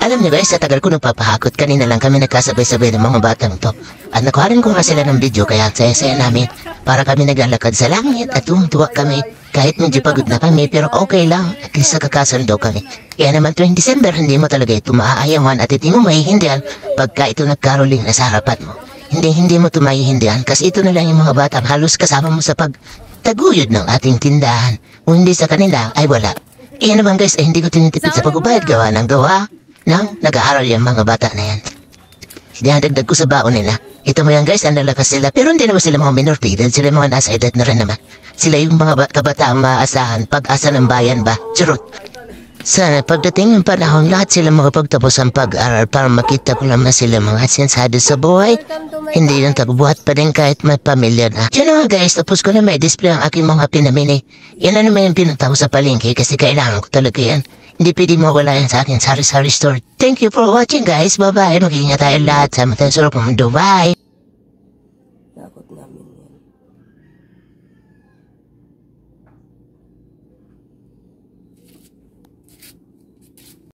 Alam niyo guys, sa tagal ko nagpapahakot, kanina lang kami nagkasabay-sabay ng mga batang to. At nakuharin ko nga sila ng video kaya saya-saya namin. Para kami naglalakad sa langit at tuwang-tuwa kami. Kahit medyo pagod na kami pero okay lang. At least nakakasundo kami. Kaya naman tuwing December hindi mo talaga ito maaayawan at hindi mo maihindihan pagka ito nagkaroling na sa harapan mo. Hindi mo ito maihindihan kasi ito na lang yung mga batang halos kasama mo sa pagtaguyod ng ating tindahan. Kung hindi sa kanila ay wala. Kaya naman guys, hindi ko tinitipid sa pagbabayad gawa ng gawa ng nag-aaral yung mga bata na yan. Dinadagdag ko sa baon nila. Ito mo yan guys, ang lalakas sila. Pero hindi naman sila mga minority dahil sila mga nasa edad na rin naman. Sila yung mga kabataang maasahan, pag-asa ng bayan ba? Charot. Sana pagdating ng panahon, lahat sila makapagtapos ang pag-aral para makita ko naman sila mga sensado sa buhay. Hindi lang tagbuhat pa din kahit may pamilya na. Diyan nga guys, tapos ko na may display ang aking mga pinamili. Yan na naman yung pinunta ko sa palengke kasi kailangan ko talaga yan. Hindi pwede mawala yan sa akin sari-sari store. Thank you for watching guys. Bye-bye. Mag-ingat tayo lahat. Sama tayo sa mundo. Bye.